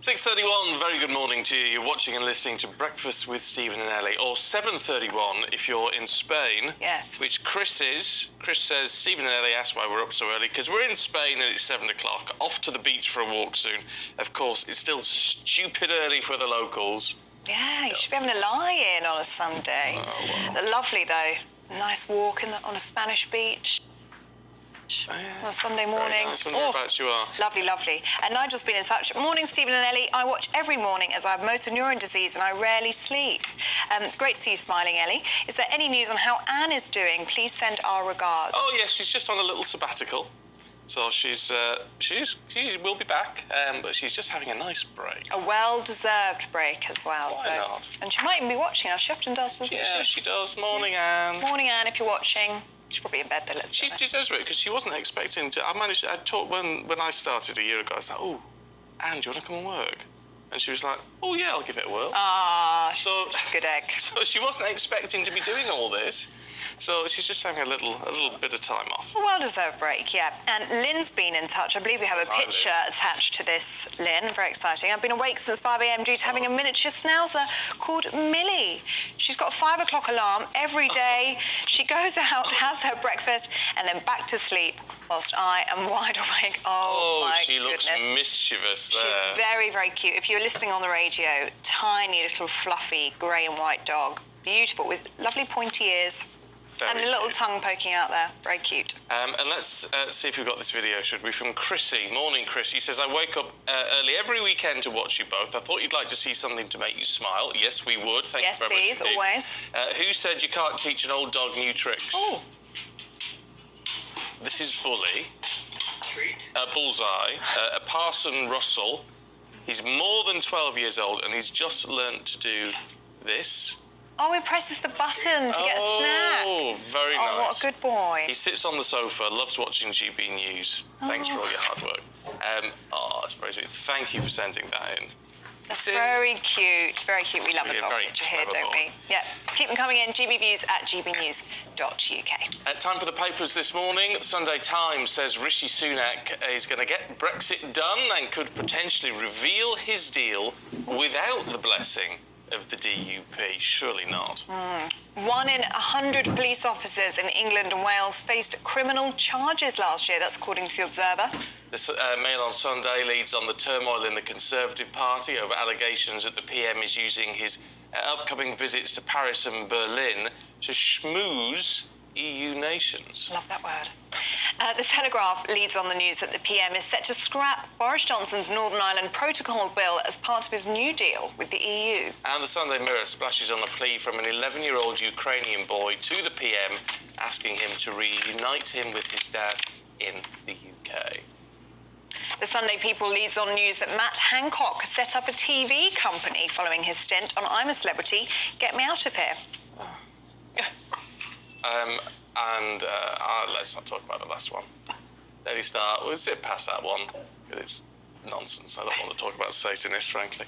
6:31, very good morning to you. You're watching and listening to Breakfast with Stephen and Ellie, or 7:31 if you're in Spain. Yes. Which Chris is. Chris says, Stephen and Ellie asked why we're up so early, because we're in Spain and it's 7 o'clock, off to the beach for a walk soon. Of course, it's still stupid early for the locals. Yeah, you should be having a lie-in on a Sunday. Oh, well. Lovely, though. A nice walk on a Spanish beach. On a Sunday morning. Nice. Whereabouts you are. Lovely, lovely. And Nigel's been in touch. Morning, Stephen and Ellie. I watch every morning as I have motor neuron disease and I rarely sleep. Great to see you smiling, Ellie. Is there any news on how Anne is doing? Please send our regards. Oh, yes, she's just on a little sabbatical. So she will be back, but she's just having a nice break. A well-deserved break as well. Why not? And she might even be watching us. She often does, doesn't she? Yeah, she does. Morning, Anne. Morning, Anne, if you're watching. She's probably in bed then, let's be honest. She deserves it, because she wasn't expecting to... I talked when I started a year ago, I was like, oh, Anne, do you want to come and work? And she was like, oh, yeah, I'll give it a whirl. Ah, she's a good egg. So she wasn't expecting to be doing all this. So she's just having a little bit of time off. A well-deserved break, yeah. And Lynn's been in touch. I believe we have a picture attached to this, Lynn. Very exciting. I've been awake since 5 a.m. due to having a miniature schnauzer called Millie. She's got a 5 o'clock alarm every day. She goes out, has her breakfast, and then back to sleep whilst I am wide awake. Oh, my she goodness. looks mischievous there. She's very, very cute. If you're listening on the radio, tiny little fluffy grey and white dog. Beautiful, with lovely pointy ears. Very and a little cute. tongue poking out there. Very cute. And let's see if we've got this video, should we? From Chrissy. Morning, Chris. He says, I wake up early every weekend to watch you both. I thought you'd like to see something to make you smile. Yes, we would. Thank you very Yes, much. please, always. Who said you can't teach an old dog new tricks? Oh. This is Bully. Bullseye. Parson Russell. He's more than 12 years old, and he's just learnt to do this. Oh, he presses the button to get a snack. Oh, very nice. Oh, what a good boy. He sits on the sofa, loves watching GBNEWS. Thanks for all your hard work. That's very sweet. Thank you for sending that in. That's very cute. Very cute. We love a dog picture here, don't we? Yeah. Keep them coming in. gbviews@gbnews.uk. Time for the papers this morning. The Sunday Times says Rishi Sunak is going to get Brexit done and could potentially reveal his deal without the blessing of the DUP. Surely not. 1 in 100 police officers in England and Wales faced criminal charges last year. That's according to The Observer. The Mail on Sunday leads on the turmoil in the Conservative Party over allegations that the PM is using his upcoming visits to Paris and Berlin to schmooze EU nations. Love that word. The Telegraph leads on the news that the PM is set to scrap Boris Johnson's Northern Ireland Protocol bill as part of his new deal with the EU. And the Sunday Mirror splashes on a plea from an 11-year-old Ukrainian boy to the PM, asking him to reunite him with his dad in the UK. The Sunday People leads on news that Matt Hancock set up a TV company following his stint on I'm a Celebrity, Get Me Out of Here. Let's not talk about the last one. Daily Star, we'll zip past that one, because it's nonsense. I don't want to talk about Satanists, frankly.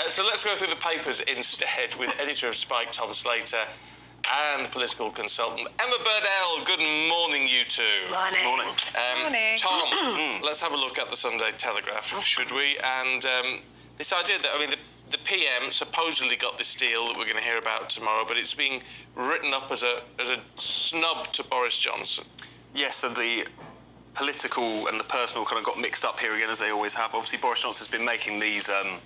So let's go through the papers instead with editor of Spike, Tom Slater, and political consultant Emma Burdell. Good morning, you two. Morning. Morning. Morning. Tom, let's have a look at the Sunday Telegraph, should we? And this idea that, the PM supposedly got this deal that we're going to hear about tomorrow, but it's being written up as a snub to Boris Johnson. Yes, so the political and the personal kind of got mixed up here again, as they always have. Obviously, Boris Johnson's been making these kind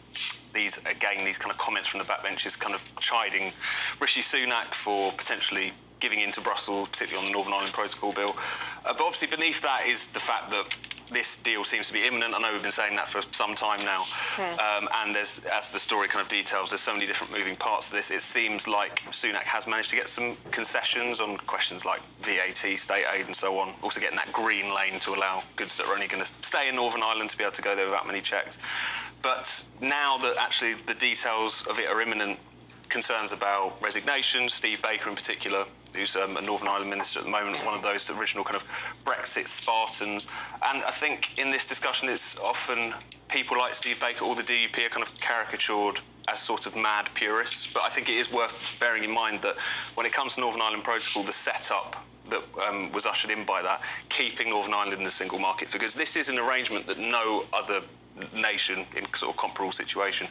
of comments from the backbenches, kind of chiding Rishi Sunak for potentially giving in to Brussels, particularly on the Northern Ireland Protocol bill. But obviously, beneath that is the fact that this deal seems to be imminent. I know we've been saying that for some time now. And as the story kind of details, there's so many different moving parts to this. It seems like Sunak has managed to get some concessions on questions like VAT, state aid and so on. Also getting that green lane to allow goods that are only going to stay in Northern Ireland to be able to go there without many checks. But now that actually the details of it are imminent, concerns about resignation, Steve Baker in particular, who's a Northern Ireland minister at the moment, one of those original kind of Brexit Spartans. And I think in this discussion, it's often people like Steve Baker or the DUP are kind of caricatured as sort of mad purists. But I think it is worth bearing in mind that when it comes to Northern Ireland Protocol, the setup that was ushered in by that, keeping Northern Ireland in the single market, because this is an arrangement that no other nation in sort of comparable situation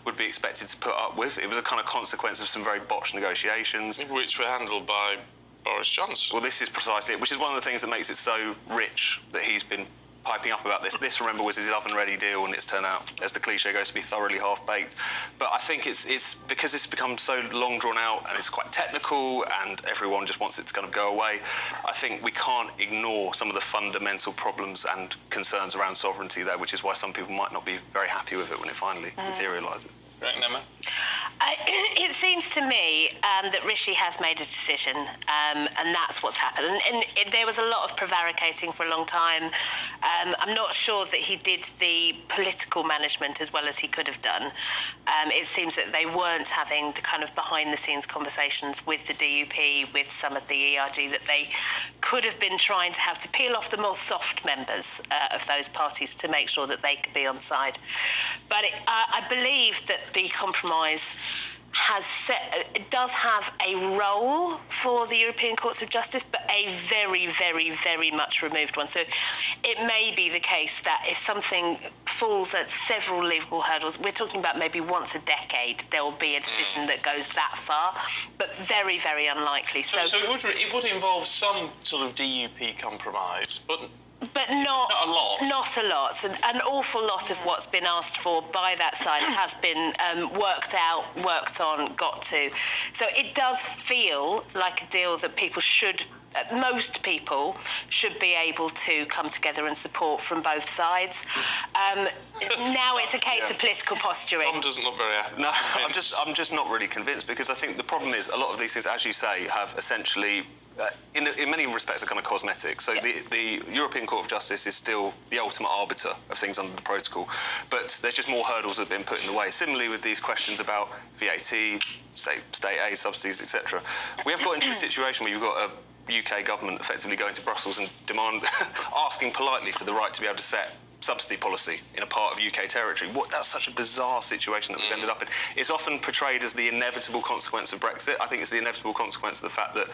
would be expected to put up with. It was a kind of consequence of some very botched negotiations. Which were handled by Boris Johnson. Well, this is precisely it, which is one of the things that makes it so rich that he's been piping up about this. This, remember, was his oven-ready deal, and it's turned out, as the cliche goes, to be thoroughly half-baked. But I think it's because it's become so long drawn out and it's quite technical and everyone just wants it to kind of go away. I think we can't ignore some of the fundamental problems and concerns around sovereignty there, which is why some people might not be very happy with it when it finally materialises. Right, Emma? It seems to me that Rishi has made a decision, and that's what's happened. And there was a lot of prevaricating for a long time. I'm not sure that he did the political management as well as he could have done. It seems that they weren't having the kind of behind-the-scenes conversations with the DUP, with some of the ERG, that they could have been trying to have to peel off the more soft members of those parties to make sure that they could be on side. But I believe that the compromise it does have a role for the European Courts of Justice, but a very, very, very much removed one. So it may be the case that if something falls at several legal hurdles, we're talking about maybe once a decade there will be a decision that goes that far, but very, very unlikely. So it would involve some sort of DUP compromise, but not a lot. Not a lot. An awful lot of what's been asked for by that side has been worked out, worked on, got to. So it does feel like a deal that most people should be able to come together and support from both sides. Now it's a case of political posturing. Tom doesn't look very happy. No, I'm just not really convinced, because I think the problem is a lot of these things, as you say, have essentially in many respects are kind of cosmetic. So the European Court of Justice is still the ultimate arbiter of things under the protocol, but there's just more hurdles that have been put in the way. Similarly with these questions about VAT, state aid, subsidies, etc. We have got into a situation where you've got a UK government effectively going to Brussels and asking politely for the right to be able to set subsidy policy in a part of UK territory. That's such a bizarre situation that we've ended up in. It's often portrayed as the inevitable consequence of Brexit. I think it's the inevitable consequence of the fact that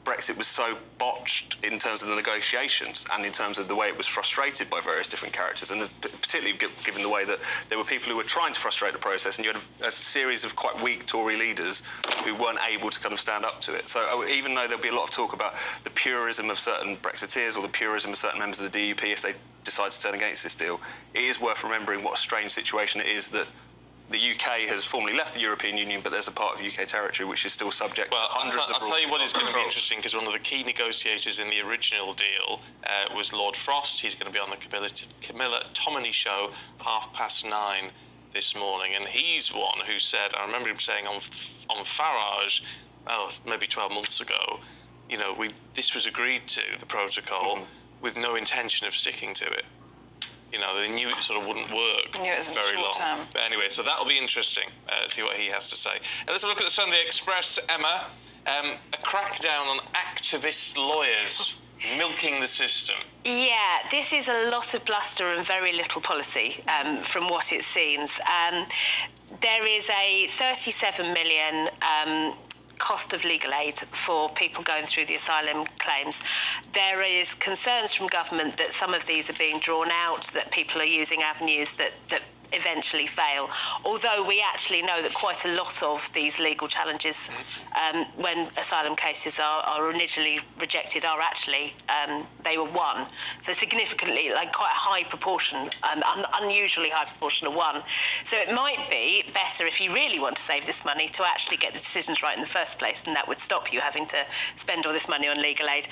Brexit was so botched in terms of the negotiations and in terms of the way it was frustrated by various different characters, and particularly given the way that there were people who were trying to frustrate the process, and you had a series of quite weak Tory leaders who weren't able to kind of stand up to it. So even though there'll be a lot of talk about the purism of certain Brexiteers or the purism of certain members of the DUP if they decide to turn against this deal, it is worth remembering what a strange situation it is that the UK has formally left the European Union, but there's a part of UK territory which is still subject to hundreds of rules. I'll tell you what is going to be interesting, because one of the key negotiators in the original deal was Lord Frost. He's going to be on the Camilla Tominey show 9:30 this morning, and he's one who said, I remember him saying on Farage, maybe 12 months ago, this was agreed to, the protocol, with no intention of sticking to it. They knew it sort of wouldn't work very long. Term. But anyway, so that'll be interesting, see what he has to say. And let's have a look at the Sunday Express, Emma. A crackdown on activist lawyers milking the system. Yeah, this is a lot of bluster and very little policy, from what it seems. There is a 37 million cost of legal aid for people going through the asylum claims. There is concerns from government that some of these are being drawn out, that people are using avenues that eventually fail. Although we actually know that quite a lot of these legal challenges, when asylum cases are initially rejected, are actually, they were won. So significantly, like quite a high proportion, unusually high proportion are won. So it might be better, if you really want to save this money, to actually get the decisions right in the first place, and that would stop you having to spend all this money on legal aid.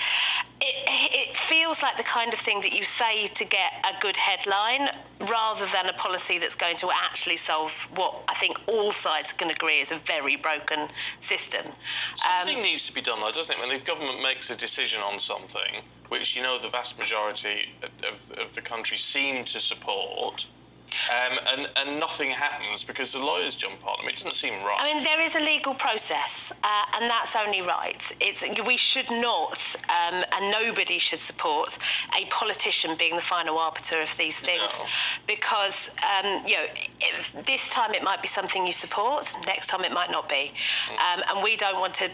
It feels like the kind of thing that you say to get a good headline, rather than a policy that's going to actually solve what I think all sides can agree is a very broken system. Something needs to be done, though, doesn't it? When the government makes a decision on something, which the vast majority of the country seem to support, and nothing happens because the lawyers jump on them. It doesn't seem right. I mean, there is a legal process, and that's only right. We should not, and nobody should support a politician being the final arbiter of these things, because this time it might be something you support, next time it might not be, and we don't want to.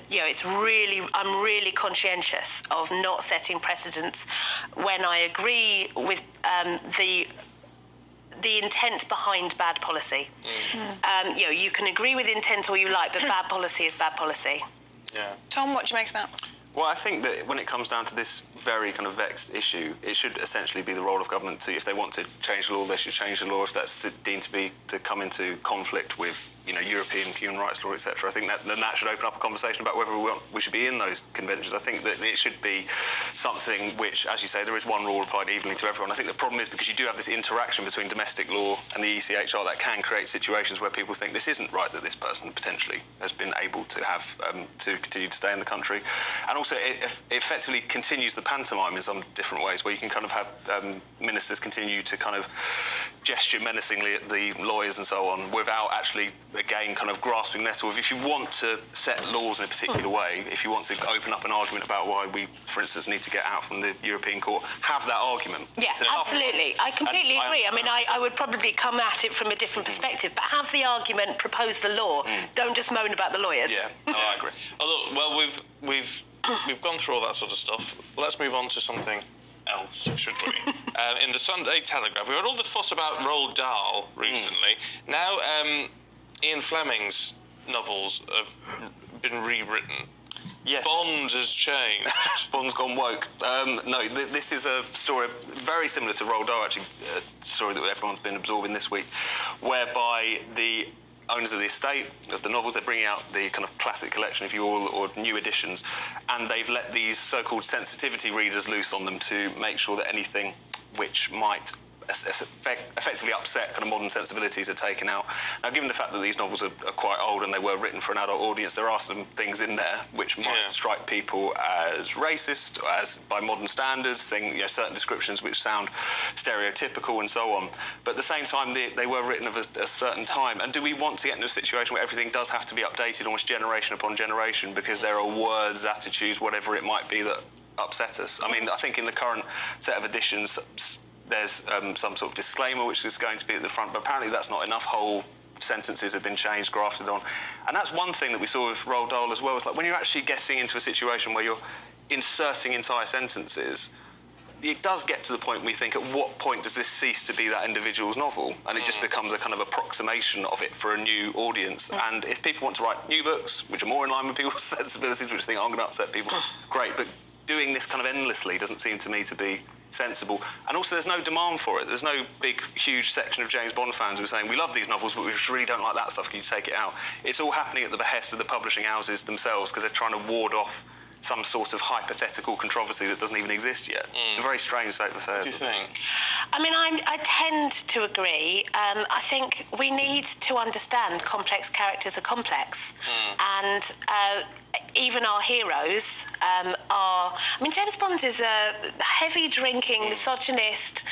I'm really conscientious of not setting precedents when I agree with the intent behind bad policy. You know, you can agree with intent all you like, but bad policy is bad policy. Yeah. Tom, what do you make of that? Well, I think that when it comes down to this very kind of vexed issue, it should essentially be the role of government to, if they want to change the law, they should change the law. If that's deemed to come into conflict with, you know, European human rights law, etc. I think that should open up a conversation about whether we should be in those conventions. I think that it should be something which, as you say, there is one rule applied evenly to everyone. I think the problem is because you do have this interaction between domestic law and the ECHR that can create situations where people think this isn't right, that this person potentially has been able to have to continue to stay in the country, and also it effectively continues the pantomime in some different ways, where you can kind of have ministers continue to kind of gesture menacingly at the lawyers and so on without actually, again, kind of grasping nettle of, if you want to set laws in a particular way, if you want to open up an argument about why we, for instance, need to get out from the European Court, have that argument. Yeah, absolutely. I completely agree. I mean, I would probably come at it from a different perspective, but have the argument, propose the law. Don't just moan about the lawyers. Yeah, no, I agree. Although, well, we've gone through all that sort of stuff. Let's move on to something else, should we? In the Sunday Telegraph, we had all the fuss about Roald Dahl recently. Now, Ian Fleming's novels have been rewritten. Yes. Bond has changed. Bond's gone woke. No, this is a story very similar to Roald Dahl, actually, a story that everyone's been absorbing this week, whereby the owners of the estate, of the novels, they're bringing out the kind of classic collection, if you will, or new editions, and they've let these so-called sensitivity readers loose on them to make sure that anything which might effectively upset kind of modern sensibilities are taken out. Now, given the fact that these novels are quite old and they were written for an adult audience, there are some things in there which might strike people as racist, as by modern standards, certain descriptions which sound stereotypical and so on. But at the same time, they were written of a certain time. And do we want to get into a situation where everything does have to be updated almost generation upon generation because there are words, attitudes, whatever it might be that upset us? I mean, I think in the current set of editions, there's some sort of disclaimer which is going to be at the front, but apparently that's not enough. Whole sentences have been changed, grafted on. And that's one thing that we saw with Roald Dahl as well. It's like when you're actually getting into a situation where you're inserting entire sentences, it does get to the point where you think, at what point does this cease to be that individual's novel? And it just becomes a kind of approximation of it for a new audience. And if people want to write new books, which are more in line with people's sensibilities, which think I'm going to upset people, great. But doing this kind of endlessly doesn't seem to me to be sensible. And also there's no demand for it. There's no big, huge section of James Bond fans who are saying, we love these novels, but we really don't like that stuff, can you take it out? It's all happening at the behest of the publishing houses themselves because they're trying to ward off some sort of hypothetical controversy that doesn't even exist yet. It's a very strange state of affairs. What do you think? I mean, I tend to agree. I think we need to understand complex characters are complex. And even our heroes are... I mean, James Bond is a heavy-drinking misogynist,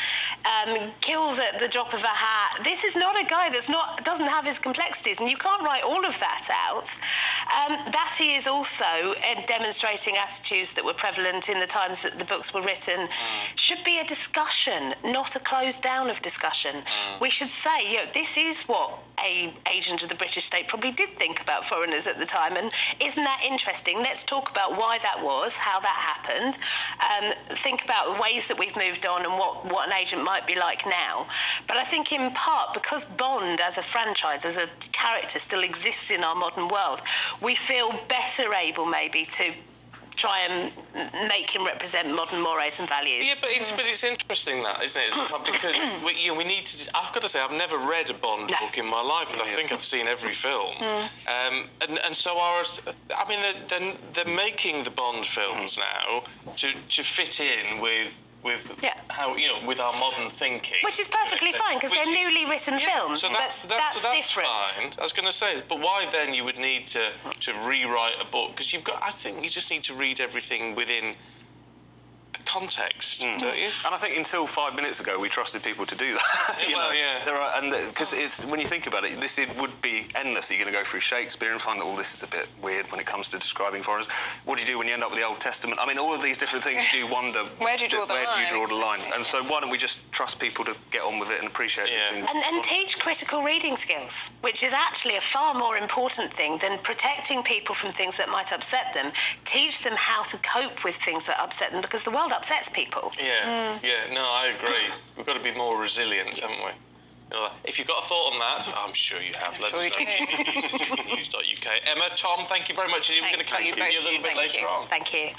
kills at the drop of a hat. This is not a guy doesn't have his complexities, and you can't write all of that out. That he is also demonstrating attitudes that were prevalent in the times that the books were written should be a discussion, not a closed down of discussion. We should say, this is what an agent of the British state probably did think about foreigners at the time, and isn't that interesting? Let's talk about why that was, how that happened, think about the ways that we've moved on and what an agent might be like now. But I think in part, because Bond as a franchise, as a character still exists in our modern world, we feel better able maybe to try and make him represent modern mores and values. Yeah, but it's interesting that, isn't it? Because we need to. I've got to say, I've never read a Bond book in my life, but I think I've seen every film. And so I mean, they're making the Bond films now to fit in with how with our modern thinking, which is perfectly fine because they're newly written films. So that's different. Fine. I was going to say, but why then you would need to rewrite a book? Because I think you just need to read everything within a context, don't you? And I think until 5 minutes ago, we trusted people to do that. Because it's when you think about it, it would be endless. You're going to go through Shakespeare and find that this is a bit weird when it comes to describing foreigners. What do you do when you end up with the Old Testament? I mean, all of these different things, you do wonder where do you draw the line? And so why don't we just trust people to get on with it and appreciate these things? And teach critical reading skills, which is actually a far more important thing than protecting people from things that might upset them. Teach them how to cope with things that upset them, because the world upsets people. No, I agree. We've got to be more resilient, haven't we? If you've got a thought on that, I'm sure you have. Let us know. GBNEWS.uk. Emma, Tom, thank you very much. We're going to catch up with you a little bit later on. Thank you.